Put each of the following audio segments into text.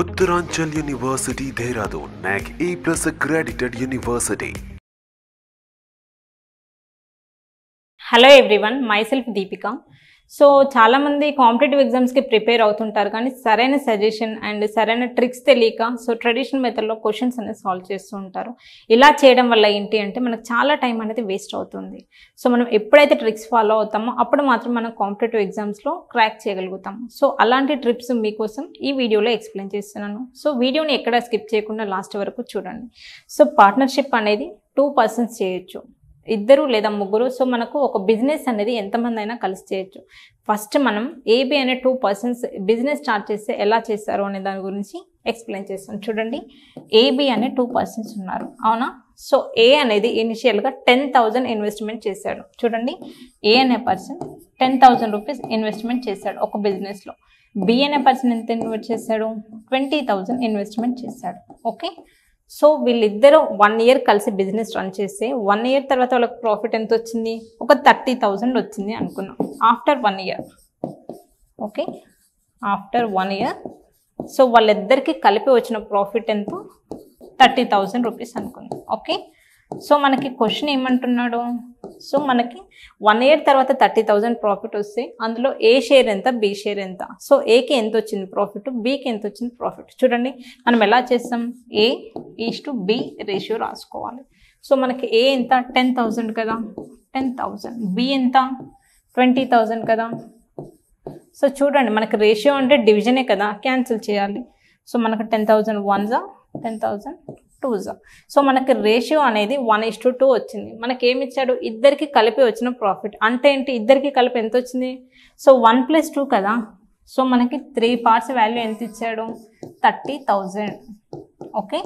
Uttaranchal University, Dehradun, NAC A+ accredited university. Hello everyone, my self Deepika. So చాలామంది competitive ఎగ్జామ్స్కి prepare అవుతుంటారు, కానీ సరైన సజెషన్ అండ్ సరైన ట్రిక్స్ తెలియక ట్రెడిషనల్ మెథడ్లో క్వశ్చన్స్ అనేది సాల్వ్ చేస్తూ ఉంటారు. ఇలా చేయడం వల్ల ఏంటి అంటే మనకు చాలా టైం అనేది వేస్ట్ అవుతుంది. సో మనం ఎప్పుడైతే ట్రిక్స్ ఫాలో అవుతామో అప్పుడు మాత్రం మనం కాంపిటేటివ్ ఎగ్జామ్స్లో క్రాక్ చేయగలుగుతాము. సో అలాంటి ట్రిప్స్ మీకోసం ఈ వీడియోలో ఎక్స్ప్లెయిన్ చేస్తున్నాను. సో వీడియోని ఎక్కడ స్కిప్ చేయకుండా లాస్ట్ వరకు చూడండి. సో పార్ట్నర్షిప్ అనేది 2 persons చేయొచ్చు, ఇద్దరు లేదా ముగ్గురు. సో మనకు ఒక బిజినెస్ అనేది ఎంతమంది అయినా కలిసి చేయొచ్చు. ఫస్ట్ మనం ఏబి అనే 2 persons బిజినెస్ స్టార్ట్ చేస్తే ఎలా చేస్తారు అనే దాని గురించి ఎక్స్ప్లెయిన్ చేస్తాను. చూడండి, ఏబి అనే 2 persons ఉన్నారు, అవునా? సో ఏ అనేది ఇనిషియల్గా 10,000 ఇన్వెస్ట్మెంట్ చేశాడు. చూడండి, ఏ అనే పర్సన్ 10,000 రూపీస్ ఇన్వెస్ట్మెంట్ చేశాడు ఒక బిజినెస్లో. బి అనే పర్సన్ ఎంత ఇన్వెస్ట్ చేశాడు? 20,000 ఇన్వెస్ట్మెంట్ చేశాడు. ఓకే, సో వీళ్ళిద్దరూ 1 year కలిసి బిజినెస్ రన్ చేస్తే 1 year తర్వాత వాళ్ళకి ప్రాఫిట్ ఎంత వచ్చింది? ఒక 30,000 వచ్చింది అనుకున్నాం after 1 year. Okay, after 1 year so వాళ్ళిద్దరికి కలిపి వచ్చిన ప్రాఫిట్ ఎంత? 30,000 రూపీస్ అనుకుందాం. ఓకే, సో మనకి క్వశ్చన్ ఏమంటున్నాడు? సో మనకి 1 year తర్వాత 30,000 ప్రాఫిట్ వస్తే అందులో ఏ షేర్ ఎంత, బి షేర్ ఎంత? సో ఏకి ఎంత వచ్చింది ప్రాఫిట్, బికి ఎంత వచ్చింది ప్రాఫిట్? చూడండి, మనం ఎలా చేస్తాం? A:B రేషియో రాసుకోవాలి. సో మనకి ఏ ఎంత? 10,000 కదా, 10,000. బి ఎంత? 20,000 కదా. సో చూడండి, మనకి రేషియో అంటే డివిజనే కదా, క్యాన్సిల్ చేయాలి. సో మనకు 10,000 1s, 10,000 2s. సో మనకి రేషియో అనేది 1:2 వచ్చింది. మనకి ఏమి ఇచ్చాడు? ఇద్దరికి కలిపి వచ్చిన ప్రాఫిట్. అంటే ఏంటి? ఇద్దరికి కలిపి ఎంత వచ్చింది? సో 1 + 2 కదా. సో మనకి 3 parts వాల్యూ ఎంత ఇచ్చాడు? 30,000. ఓకే,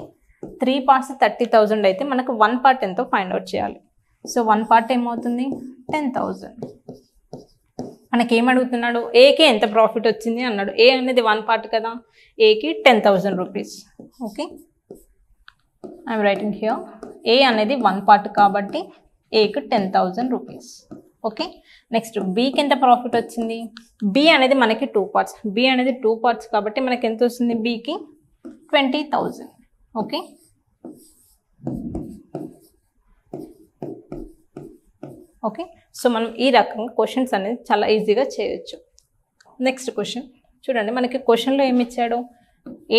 3 parts 30,000 అయితే మనకు 1 part ఎంతో ఫైండ్ అవుట్ చేయాలి. సో 1 part ఏమవుతుంది? 10,000. మనకి ఏమడుగుతున్నాడు? ఏకి ఎంత ప్రాఫిట్ వచ్చింది అన్నాడు. ఏ అనేది 1 part కదా, ఏకి 10,000 rupees. Okay, I'm writing here. A అనేది 1 part కాబట్టి ఏకి 10,000 రూపీస్. ఓకే, నెక్స్ట్ బికి ఎంత ప్రాఫిట్ వచ్చింది? బి అనేది మనకి 2 parts. బి అనేది 2 parts కాబట్టి మనకి ఎంత వస్తుంది? బికి 20,000. ఓకే, ఓకే, సో మనం ఈ రకంగా క్వశ్చన్స్ అనేది చాలా ఈజీగా చేయొచ్చు. నెక్స్ట్ క్వశ్చన్ చూడండి, మనకి క్వశ్చన్లో ఏమి ఇచ్చాడు?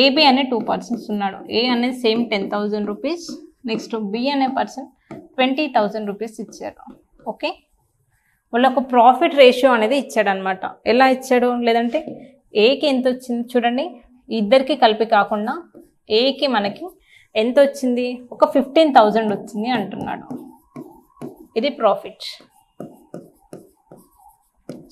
ఏబి అనే 2 persons ఉన్నాడు. ఏ అనేది సేమ్ 10,000 రూపీస్. నెక్స్ట్ బి అనే పర్సన్ 20,000 రూపీస్ ఇచ్చాడు. ఓకే, వాళ్ళొక ప్రాఫిట్ రేషియో అనేది ఇచ్చాడు అనమాట. ఎలా ఇచ్చాడు? లేదంటే ఏకి ఎంత వచ్చింది? చూడండి, ఇద్దరికి కలిపి కాకుండా ఏకి మనకి ఎంత వచ్చింది? ఒక 15,000 వచ్చింది అంటున్నాడు. ఇది ప్రాఫిట్.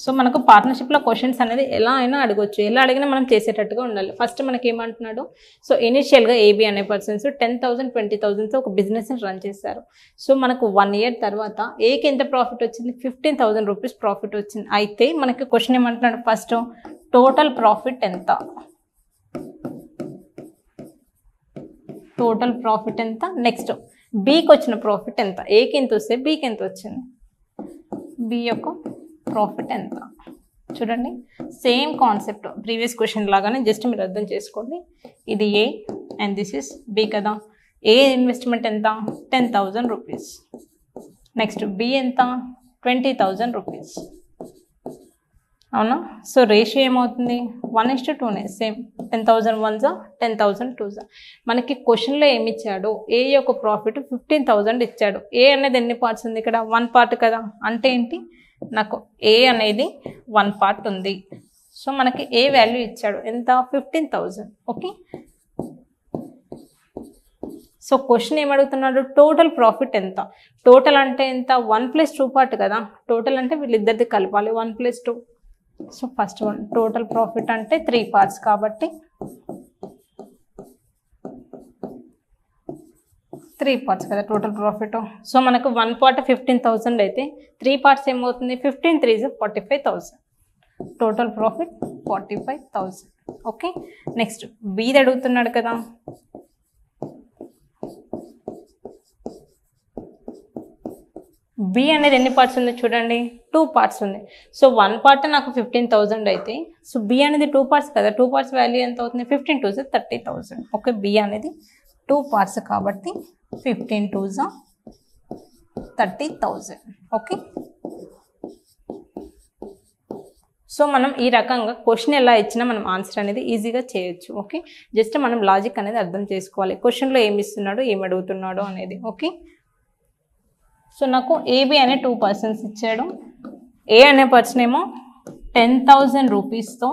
సో మనకు పార్ట్నర్షిప్లో క్వశ్చన్స్ అనేది ఎలా అయినా అడగొచ్చు. ఎలా అడిగినా మనం చేసేటట్టుగా ఉండాలి. ఫస్ట్ మనకి ఏమంటున్నాడు? సో ఇనిషియల్గా ఏబి అనే పర్సన్స్ 10,000 20,000తో ఒక బిజినెస్ని రన్ చేశారు. సో మనకు 1 year తర్వాత ఏకి ఎంత ప్రాఫిట్ వచ్చింది? 15,000 రూపీస్ ప్రాఫిట్ వచ్చింది. అయితే మనకి క్వశ్చన్ ఏమంటున్నాడు? ఫస్ట్ టోటల్ ప్రాఫిట్ ఎంత? టోటల్ ప్రాఫిట్ ఎంత? నెక్స్ట్ బికి వచ్చిన ప్రాఫిట్ ఎంత? ఏకి ఎంత వస్తే బికి ఎంత వచ్చింది? బి యొక్క ప్రాఫిట్ ఎంత? చూడండి, సేమ్ కాన్సెప్ట్ ప్రీవియస్ క్వశ్చన్ లాగానే, జస్ట్ మీరు అర్థం చేసుకోండి. ఇది A and this is B కదా. ఏ ఇన్వెస్ట్మెంట్ ఎంత? 10,000 రూపీస్. నెక్స్ట్ బి ఎంత? 20,000 రూపీస్, అవునా? సో రేషియో ఏమవుతుంది? 1:2నే, సేమ్ 10,000 1s, 10,000 2s. మనకి క్వశ్చన్లో ఏమి ఇచ్చాడు? ఏ యొక్క ప్రాఫిట్ 15,000 ఇచ్చాడు. ఏ అనేది ఎన్ని పార్ట్స్ ఉంది ఇక్కడ? 1 part కదా. అంటే ఏంటి? నాకు ఏ అనేది 1 part ఉంది. సో మనకి ఏ వాల్యూ ఇచ్చాడు? ఎంత? 15,000. ఓకే, సో క్వశ్చన్ ఏమడుగుతున్నాడు? టోటల్ ప్రాఫిట్ ఎంత? టోటల్ అంటే ఎంత? 1 + 2 part కదా. టోటల్ అంటే వీళ్ళిద్దరిది కలపాలి, 1 + 2. So first one total profit అంటే 3 parts కాబట్టి 3 parts కదా టోటల్ ప్రాఫిట్. సో మనకు 1 part 15,000 అయితే 3 parts ఏమవుతుంది? 15 3s 45,000. Total profit 45,000. Okay, next బిది అడుగుతున్నాడు కదా. బి అనేది ఎన్ని పార్ట్స్ ఉంది చూడండి, 2 పార్ట్స్ ఉంది. సో 1 పార్ట్ నాకు 15,000 అయితే, సో బి అనేది 2 పార్ట్స్ కదా, 2 పార్ట్స్ వాల్యూ ఎంత అవుతుంది, 15 2 30,000. ఓకే, బి అనేది 2 పార్ట్స్ కాబట్టి 15 2 30,000. ఓకే, సో మనం ఈ రకంగా క్వశ్చన్ ఎలా ఇచ్చినా మనం ఆన్సర్ అనేది ఈజీగా చేయొచ్చు. ఓకే, జస్ట్ మనం లాజిక్ అనేది అర్థం చేసుకోవాలి, క్వశ్చన్లో ఏమి ఇస్తున్నాడు ఏమి అడుగుతున్నాడు అనేది. ఓకే, సో నాకు ఏబి అనే 2 పర్సన్స్ ఇచ్చాడు. ఏ అనే పర్సన్ ఏమో 10,000 రూపీస్తో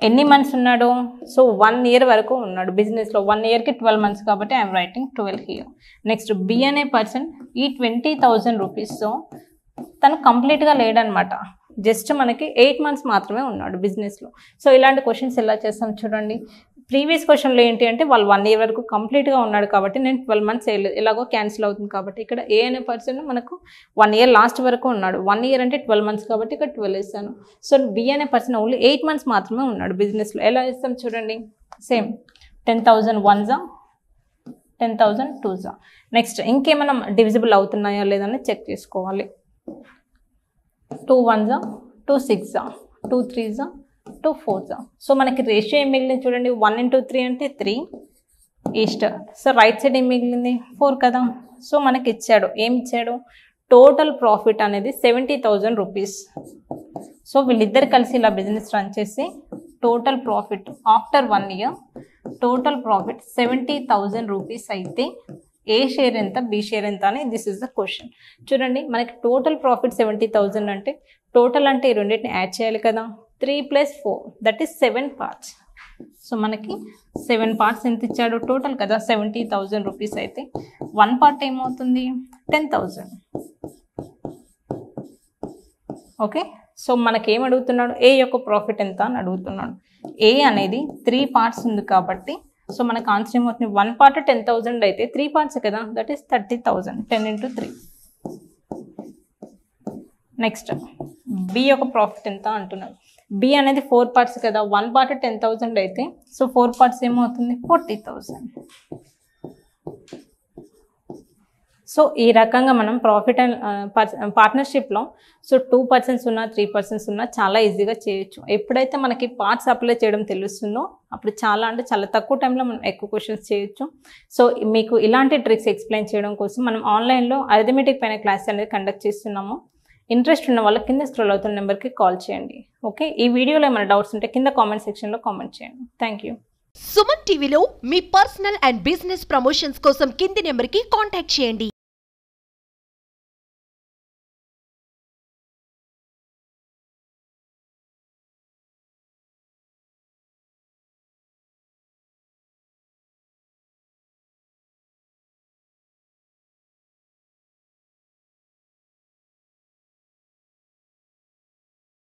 ఎన్ని మంత్స్ ఉన్నాడు, సో 1 ఇయర్ వరకు ఉన్నాడు బిజినెస్లో. 1 ఇయర్కి 12 మంత్స్ కాబట్టి I'm writing 12 here. Next B అనే పర్సన్ ఈ 20,000 రూపీస్తో తను కంప్లీట్గా లేడనమాట, జస్ట్ మనకి 8 మంత్స్ మాత్రమే ఉన్నాడు బిజినెస్లో. సో ఇలాంటి క్వశ్చన్స్ ఎలా చేస్తాం చూడండి. ప్రీవియస్ క్వశ్చన్లో ఏంటి అంటే వాళ్ళు 1 ఇయర్ వరకు కంప్లీట్గా ఉన్నాడు కాబట్టి నేను 12 మంత్స్ వేయలేదు, ఎలాగో క్యాన్సిల్ అవుతుంది కాబట్టి. ఇక్కడ ఏ అనే పర్సన్ మనకు 1 ఇయర్ లాస్ట్ వరకు ఉన్నాడు, 1 ఇయర్ అంటే 12 మంత్స్ కాబట్టి ఇక్కడ 12 ఇస్తాను. సో బి అనే పర్సన్ ఓన్లీ 8 మంత్స్ మాత్రమే ఉన్నాడు బిజినెస్లో. ఎలా ఇస్తాం చూడండి, సేమ్ 10,000 1 10,000 2. నెక్స్ట్ ఇంకేమైనా డివిజిబుల్ అవుతున్నాయా లేదని చెక్ చేసుకోవాలి. 2 1 2 6 2 3 2 4. సో మనకి రేషియో ఏం మిగిలింది చూడండి, 1 into 3 అంటే 3 ఈస్ట్. సో రైట్ సైడ్ ఏం మిగిలింది 4 కదా. సో మనకి ఇచ్చాడు, ఏమి ఇచ్చాడు, టోటల్ ప్రాఫిట్ అనేది 70,000 రూపీస్. సో వీళ్ళిద్దరు కలిసి ఇలా బిజినెస్ రన్ చేసి total profit after 1 year total profit 70,000 rupees అయితే ఏ షేర్ ఎంత బి షేర్ ఎంత అని దిస్ ఇస్ ద క్వశ్చన్. చూడండి మనకి టోటల్ ప్రాఫిట్ 70,000 అంటే టోటల్ అంటే ఈ రెండింటిని యాడ్ చేయాలి కదా, 3 + 4 దట్ ఈస్ 7 పార్ట్స్. సో మనకి 7 పార్ట్స్ ఎంత ఇచ్చాడు టోటల్ కదా, 70,000 రూపీస్ అయితే 1 పార్ట్ ఏమవుతుంది 10,000. ఓకే, సో మనకేం అడుగుతున్నాడు, ఏ యొక్క ప్రాఫిట్ ఎంత అని అడుగుతున్నాడు. ఏ అనేది 3 పార్ట్స్ ఉంది కాబట్టి సో మనకు ఆన్సర్ ఏమవుతుంది, 1 పార్ట్ 10,000 అయితే 3 పార్ట్స్ కదా, that is 30,000. 10 into 3. Next B యొక్క ప్రాఫిట్ ఎంత అంటున్నారు. బి అనేది 4 పార్ట్స్ కదా, 1 పార్ట్ 10,000 అయితే సో 4 పార్ట్స్ ఏమవుతుంది 40,000. సో ఈ రకంగా మనం ప్రాఫిట్ అండ్ పార్ట్నర్షిప్లో సో 2 పర్సన్స్ ఉన్నా 3 పర్సన్స్ ఉన్నా చాలా ఈజీగా చేయొచ్చు. ఎప్పుడైతే మనకి పార్ట్స్ అప్లై చేయడం తెలుస్తుందో అప్పుడు చాలా అంటే చాలా తక్కువ టైంలో మనం ఎక్కువ క్వశ్చన్స్ చేయొచ్చు. సో మీకు ఇలాంటి ట్రిక్స్ ఎక్స్ప్లెయిన్ చేయడం కోసం మనం ఆన్లైన్లో అరిథమెటిక్ పైన క్లాస్ అనేది కండక్ట్ చేస్తున్నాము. ఇంట్రెస్ట్ ఉన్న వాళ్ళకి కింద స్క్రోల్ అవుతున్న నెంబర్కి కాల్ చేయండి. ఓకే, ఈ వీడియోలో ఏమైనా డౌట్స్ ఉంటే కింద కామెంట్ సెక్షన్లో కామెంట్ చేయండి. Thank you. సుమన్ టీవీలో మీ పర్సనల్ అండ్ బిజినెస్ ప్రమోషన్స్ కోసం కింది నెంబర్కి కాంటాక్ట్ చేయండి.